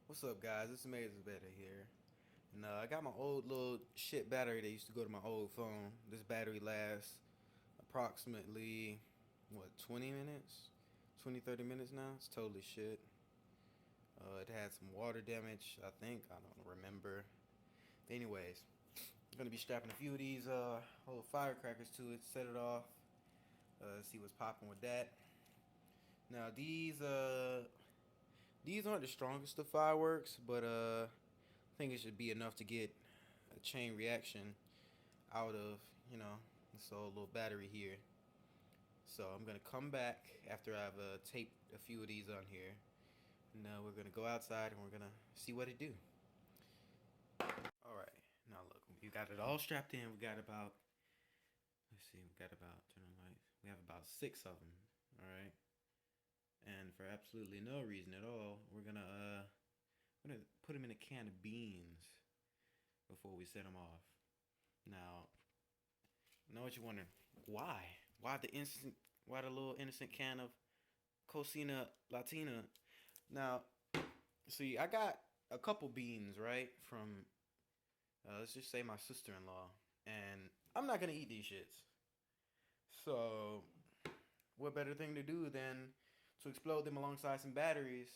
What's up, guys? It's Amazing Better here. And I got my old little shit battery that used to go to my old phone. This battery lasts approximately, 20 minutes? 20, 30 minutes now? It's totally shit. It had some water damage, I think. I don't remember. But anyways, I'm going to be strapping a few of these little firecrackers to it, set it off, see what's popping with that. Now, these aren't the strongest of fireworks, but I think it should be enough to get a chain reaction out of, this old little battery here. So I'm gonna come back after I've taped a few of these on here, and we're gonna go outside and we're gonna see what it do. All right, now look, we got it all strapped in. We got about, let's see, we got about, turn on lights. We have about 6 of them. All right, and for absolutely no reason at all, we're gonna put them in a can of beans before we set them off. Now, I know what you're wondering. Why? Why the little innocent can of Cocina Latina? Now, see, I got a couple beans, right, from, let's just say my sister-in-law, and I'm not gonna eat these shits. So, what better thing to do than to explode them alongside some batteries?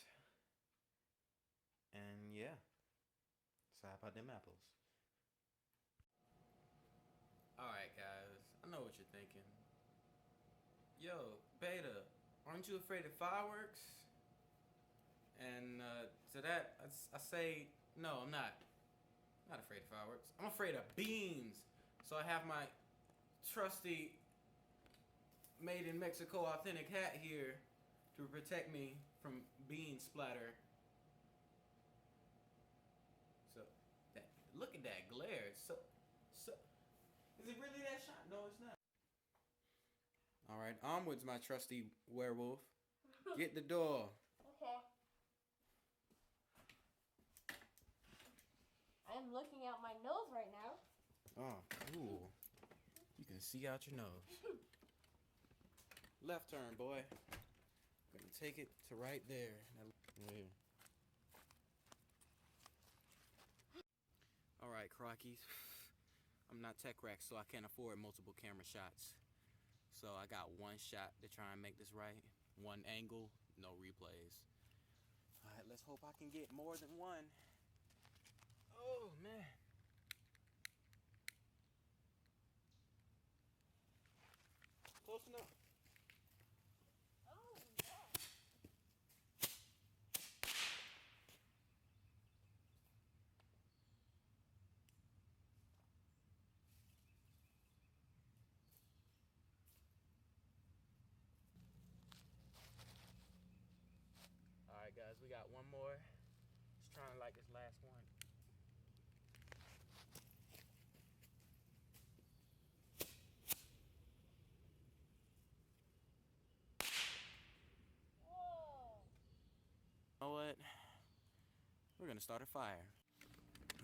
And yeah, so how about them apples? Alright, guys, I know what you're thinking. Yo, Beta, aren't you afraid of fireworks? And to that, I say, no, I'm not. I'm not afraid of fireworks. I'm afraid of beans. So I have my trusty made in Mexico authentic hat here to protect me from bean splatter. So, look at that glare. It's so. Is it really that shot? No, it's not. All right, onwards, my trusty werewolf. Get the door. Okay. I'm looking out my nose right now. Oh, cool. You can see out your nose. Left turn, boy. Gonna take it to right there. All right, Crockies. I'm not tech wreck, so I can't afford multiple camera shots. So I got one shot to try and make this right. One angle, no replays. All right, let's hope I can get more than one. Oh, man. Close enough. Oh, yeah. All right, guys, we got one more. Just trying to light this last one. Whoa. You know what? We're gonna start a fire.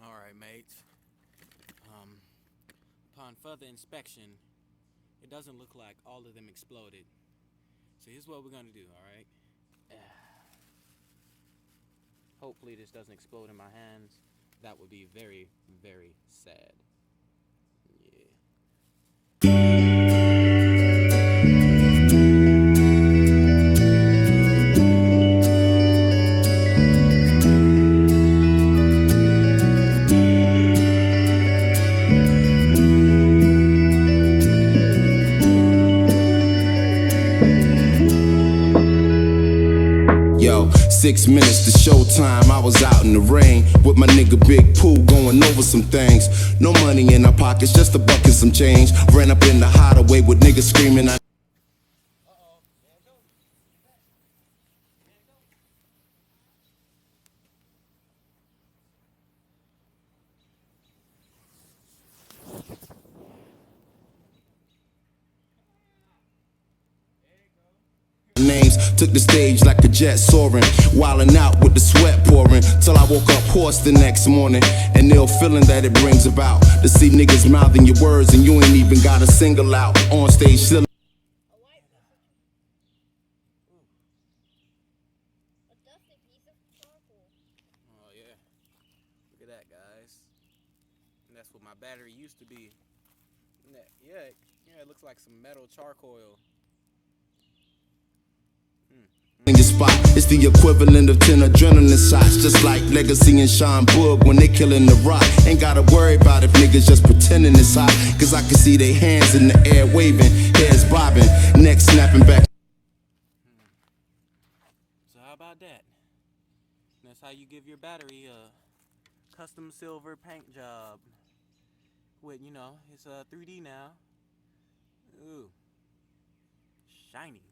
All right, mates. Upon further inspection, it doesn't look like all of them exploded. So here's what we're gonna do, all right? Hopefully this doesn't explode in my hands. That would be very, very sad. Yeah. Yo, 6 minutes to showtime. I was out in the rain with my nigga Big Pooh going over some things. No money in our pockets, just a buck and some change. Ran up in the hideaway with niggas screaming. Names took the stage like a jet soaring, wilding out with the sweat pouring, till I woke up hoarse the next morning. An ill feeling that it brings about to see niggas mouthing your words and you ain't even got a single out on stage still. A dusty piece of charcoal. that, guys. And that's what my battery used to be. Yeah, it looks like some metal charcoal. In your spot, it's the equivalent of 10 adrenaline shots. Just like Legacy and Sean Boog when they killing the rock. Ain't gotta worry about if niggas just pretending it's hot. Cause I can see their hands in the air waving, heads bobbing, necks snapping back. So how about that? That's how you give your battery a custom silver paint job. With, it's 3D now. Ooh. Shiny.